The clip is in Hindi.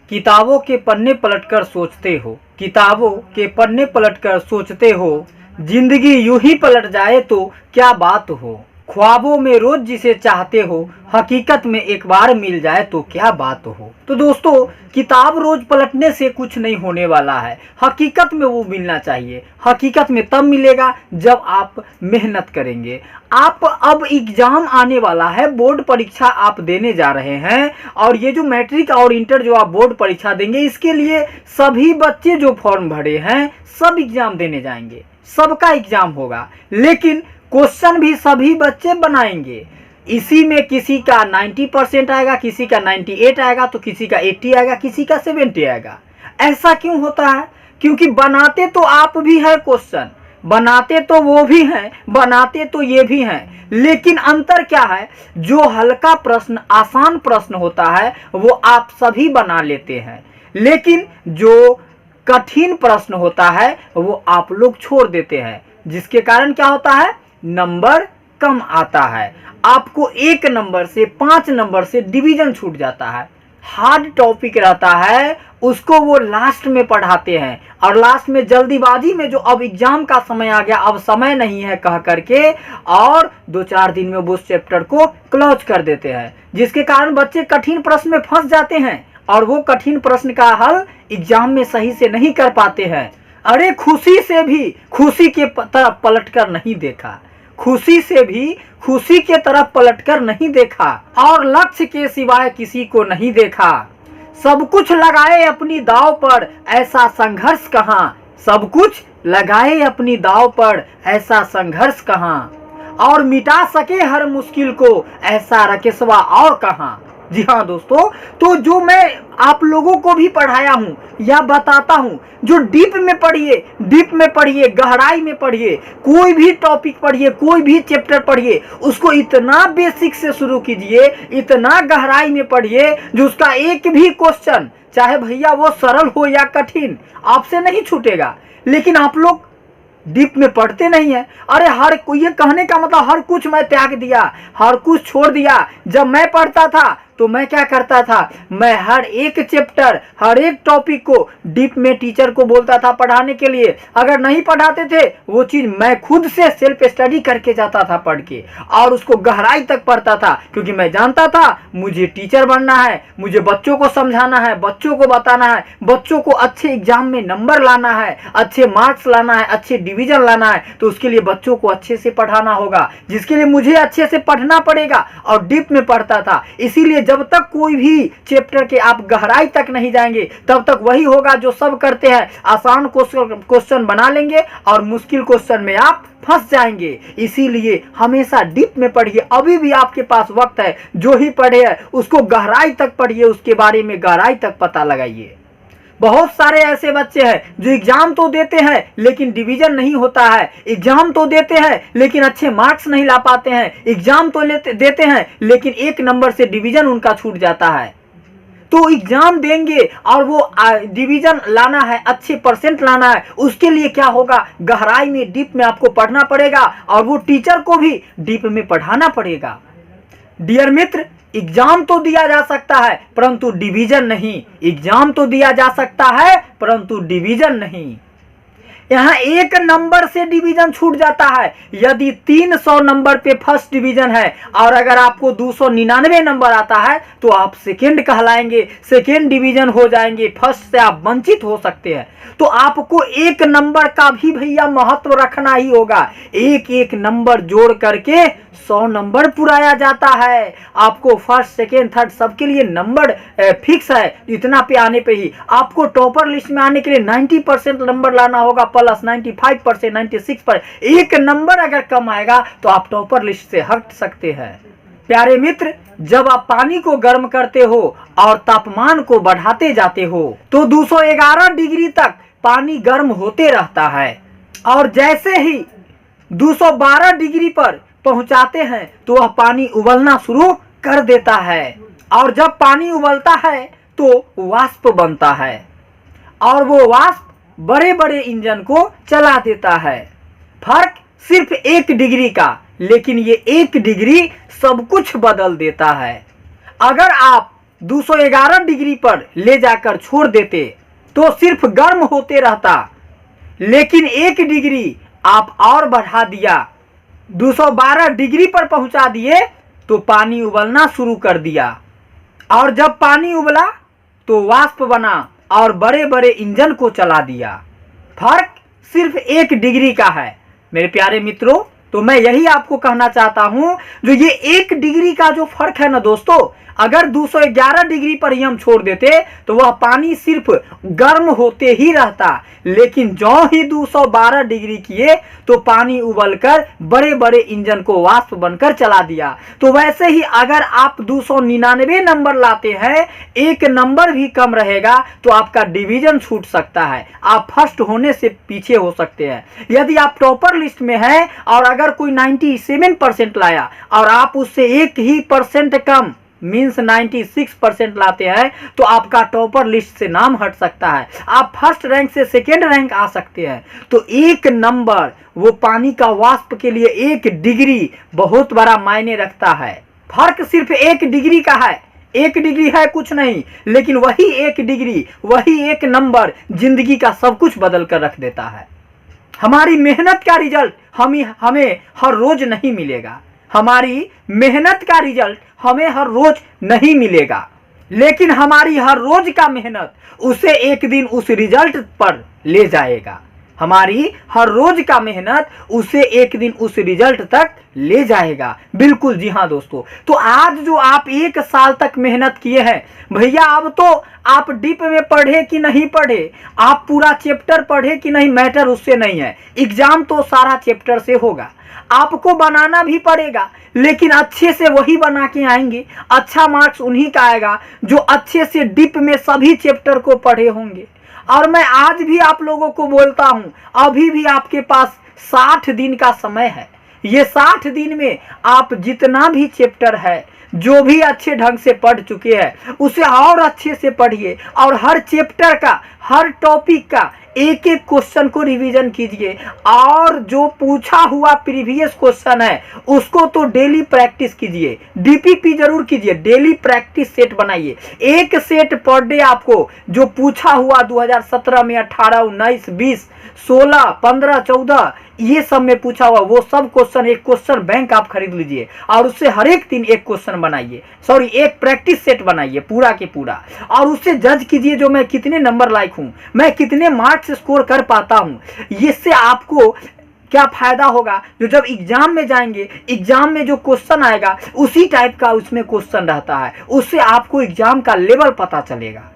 किताबों के पन्ने पलटकर सोचते हो, किताबों के पन्ने पलटकर सोचते हो, जिंदगी यूं ही पलट जाए तो क्या बात हो। ख्वाबों में रोज जिसे चाहते हो, हकीकत में एक बार मिल जाए तो क्या बात हो। तो दोस्तों, किताब रोज पलटने से कुछ नहीं होने वाला है, हकीकत में वो मिलना चाहिए। हकीकत में तब मिलेगा जब आप मेहनत करेंगे। आप अब एग्जाम आने वाला है, बोर्ड परीक्षा आप देने जा रहे हैं, और ये जो मैट्रिक और इंटर जो आप बोर्ड परीक्षा देंगे, इसके लिए सभी बच्चे जो फॉर्म भरे हैं सब एग्जाम देने जाएंगे, सबका एग्जाम होगा, लेकिन क्वेश्चन भी सभी बच्चे बनाएंगे। इसी में किसी का 90% आएगा, किसी का 98 आएगा, तो किसी का 80 आएगा, किसी का 70 आएगा। ऐसा क्यों होता है? क्योंकि बनाते तो आप भी हैं, क्वेश्चन बनाते तो वो भी हैं, बनाते तो ये भी हैं, लेकिन अंतर क्या है? जो हल्का प्रश्न, आसान प्रश्न होता है वो आप सभी बना लेते हैं, लेकिन जो कठिन प्रश्न होता है वो आप लोग छोड़ देते हैं, जिसके कारण क्या होता है? नंबर कम आता है। आपको 1 नंबर से 5 नंबर से डिवीजन छूट जाता है। हार्ड टॉपिक रहता है, उसको वो लास्ट में पढ़ाते हैं, और लास्ट में जल्दीबाजी में जो अब एग्जाम का समय आ गया, अब समय नहीं है कह करके, और 2-4 दिन में वो चैप्टर को क्लोज कर देते हैं, जिसके कारण बच्चे कठिन प्रश्न में फंस जाते हैं, और वो कठिन प्रश्न का हल एग्जाम में सही से नहीं कर पाते हैं। अरे खुशी से भी खुशी के तरफ पलटकर नहीं देखा, खुशी से भी खुशी के तरफ पलटकर नहीं देखा, और लक्ष्य के सिवाय किसी को नहीं देखा। सब कुछ लगाए अपनी दाव पर, ऐसा संघर्ष कहाँ। सब कुछ लगाए अपनी दाव पर, ऐसा संघर्ष कहाँ, और मिटा सके हर मुश्किल को, ऐसा रकेसवा और कहाँ। जी हाँ दोस्तों, तो जो मैं आप लोगों को भी पढ़ाया हूँ या बताता हूँ, जो डीप में पढ़िए, डीप में पढ़िए, गहराई में पढ़िए, कोई भी टॉपिक पढ़िए, कोई भी चैप्टर पढ़िए, उसको इतना बेसिक से शुरू कीजिए, इतना गहराई में पढ़िए, जो उसका एक भी क्वेश्चन, चाहे भैया वो सरल हो या कठिन, आपसे नहीं छूटेगा। लेकिन आप लोग डीप में पढ़ते नहीं है। अरे हर कोई, ये कहने का मतलब हर कुछ मैं त्याग दिया, हर कुछ छोड़ दिया। जब मैं पढ़ता था तो मैं क्या करता था? मैं हर एक चैप्टर, हर एक टॉपिक को डीप में टीचर को बोलता था पढ़ाने के लिए। अगर नहीं पढ़ाते थे वो चीज़, मैं खुद से सेल्फ स्टडी करके जाता था पढ़ के, और उसको गहराई तक पढ़ता था, क्योंकि मैं जानता था मुझे टीचर बनना है, मुझे बच्चों को समझाना है, बच्चों को बताना है, बच्चों को अच्छे एग्जाम में नंबर लाना है, अच्छे मार्क्स लाना है, अच्छे डिवीजन लाना है, तो उसके लिए बच्चों को अच्छे से पढ़ाना होगा, जिसके लिए मुझे अच्छे से पढ़ना पड़ेगा। और डीप में पढ़ता था। इसीलिए जब तक कोई भी चैप्टर के आप गहराई तक नहीं जाएंगे, तब तक वही होगा जो सब करते हैं, आसान क्वेश्चन बना लेंगे और मुश्किल क्वेश्चन में आप फंस जाएंगे। इसीलिए हमेशा डीप में पढ़िए। अभी भी आपके पास वक्त है, जो ही पढ़े है उसको गहराई तक पढ़िए, उसके बारे में गहराई तक पता लगाइए। बहुत सारे ऐसे बच्चे हैं जो एग्जाम तो देते हैं लेकिन डिवीजन नहीं होता है, एग्जाम तो देते हैं लेकिन अच्छे मार्क्स नहीं ला पाते हैं, एग्जाम तो देते हैं लेकिन 1 नंबर से डिवीजन उनका छूट जाता है। तो एग्जाम देंगे और वो डिवीजन लाना है, अच्छे परसेंट लाना है, उसके लिए क्या होगा? गहराई में, डीप में आपको पढ़ना पड़ेगा, और वो टीचर को भी डीप में पढ़ाना पड़ेगा। डियर मित्र, एग्जाम तो दिया जा सकता है परंतु डिवीजन नहीं। एग्जाम तो दिया जा सकता है परंतु डिवीजन नहीं। यहाँ 1 नंबर से डिवीजन छूट जाता है। यदि 300 नंबर पे फर्स्ट डिवीजन है और अगर आपको 299 नंबर आता है तो आप सेकेंड कहलाएंगे, सेकेंड डिवीजन हो जाएंगे, फर्स्ट से आप वंचित हो सकते हैं। तो आपको 1 नंबर का भी भैया महत्व रखना ही होगा। एक एक नंबर जोड़ करके 100 नंबर पुराया जाता है। आपको फर्स्ट, सेकेंड, थर्ड सबके लिए नंबर फिक्स है। इतना पे आने पे ही आपको टॉपर लिस्ट में आने के लिए 90% नंबर लाना होगा, प्लस 95%, 96%। 1 नंबर अगर कम आएगा तो आप टॉपर लिस्ट से हट सकते हैं। प्यारे मित्र, जब आप पानी को गर्म करते हो और तापमान को बढ़ाते जाते हो तो 211 डिग्री तक पानी गर्म होते रहता है, और जैसे ही 212 डिग्री पर पहुंचाते हैं तो वह पानी उबलना शुरू कर देता है, और जब पानी उबलता है तो वाष्प बनता है, और वो वाष्प बड़े बड़े इंजन को चला देता है। फर्क सिर्फ 1 डिग्री का, लेकिन ये 1 डिग्री सब कुछ बदल देता है। अगर आप 211 डिग्री पर ले जाकर छोड़ देते तो सिर्फ गर्म होते रहता, लेकिन 1 डिग्री आप और बढ़ा दिया, 212 डिग्री पर पहुंचा दिए तो पानी उबलना शुरू कर दिया। और जब पानी उबला तो वाष्प बना और बड़े बड़े इंजन को चला दिया। फर्क सिर्फ 1 डिग्री का है मेरे प्यारे मित्रों। तो मैं यही आपको कहना चाहता हूं, जो ये 1 डिग्री का जो फर्क है ना दोस्तों, अगर 211 डिग्री पर ही हम छोड़ देते तो वह पानी सिर्फ गर्म होते ही रहता, लेकिन जो ही 212 डिग्री किए तो पानी उबलकर बड़े बड़े इंजन को वाष्प बनकर चला दिया। तो वैसे ही अगर आप 299 नंबर लाते हैं, 1 नंबर भी कम रहेगा तो आपका डिवीजन छूट सकता है, आप फर्स्ट होने से पीछे हो सकते हैं। यदि आप टॉपर लिस्ट में हैं और अगर कोई 97% लाया और आप उससे 1 ही परसेंट कम मीन्स 96% लाते हैं तो आपका टॉपर लिस्ट से नाम हट सकता है, आप फर्स्ट रैंक से सेकेंड रैंक आ सकते हैं। तो 1 नंबर वो पानी का वाष्प के लिए 1 डिग्री बहुत बड़ा मायने रखता है। फर्क सिर्फ 1 डिग्री का है, 1 डिग्री है कुछ नहीं, लेकिन वही 1 डिग्री, वही 1 नंबर जिंदगी का सब कुछ बदल कर रख देता है। हमारी मेहनत का रिजल्ट हमें हर रोज नहीं मिलेगा, हमारी मेहनत का रिजल्ट हमें हर रोज नहीं मिलेगा, लेकिन हमारी हर रोज का मेहनत उसे एक दिन उस रिजल्ट पर ले जाएगा। हमारी हर रोज का मेहनत उसे एक दिन उस रिजल्ट तक ले जाएगा। बिल्कुल जी हाँ दोस्तों। तो आज जो आप 1 साल तक मेहनत किए हैं भैया, अब तो आप डीप में पढ़े कि नहीं पढ़े, आप पूरा चैप्टर पढ़े कि नहीं, मैटर उससे नहीं है। एग्जाम तो सारा चैप्टर से होगा, आपको बनाना भी पड़ेगा, लेकिन अच्छे से वही बना के आएंगे। अच्छा मार्क्स उन्हीं का आएगा जो अच्छे से डीप में सभी चैप्टर को पढ़े होंगे। और मैं आज भी आप लोगों को बोलता हूं, अभी भी आपके पास 60 दिन का समय है। ये 60 दिन में आप जितना भी चैप्टर है, जो भी अच्छे ढंग से पढ़ चुके हैं, उसे और अच्छे से पढ़िए और हर चैप्टर का, हर टॉपिक का एक एक क्वेश्चन को रिवीजन कीजिए। और जो पूछा हुआ प्रीवियस क्वेश्चन है उसको तो डेली प्रैक्टिस कीजिए, डीपीपी जरूर कीजिए, डेली प्रैक्टिस सेट बनाइए। 1 सेट पर डे आपको जो पूछा हुआ 2017 में, 18, 19, 20, 16, 15, 14 ये सब में पूछा हुआ वो सब क्वेश्चन, एक क्वेश्चन बैंक आप खरीद लीजिए और उससे हर एक दिन एक क्वेश्चन बनाइए, सॉरी एक प्रैक्टिस सेट बनाइए पूरा के पूरा, और उससे जज कीजिए जो मैं कितने नंबर लायक हूं, मैं कितने मार्क्स स्कोर कर पाता हूं। इससे आपको क्या फायदा होगा, जो जब एग्जाम में जाएंगे, एग्जाम में जो क्वेश्चन आएगा उसी टाइप का उसमें क्वेश्चन रहता है, उससे आपको एग्जाम का लेवल पता चलेगा।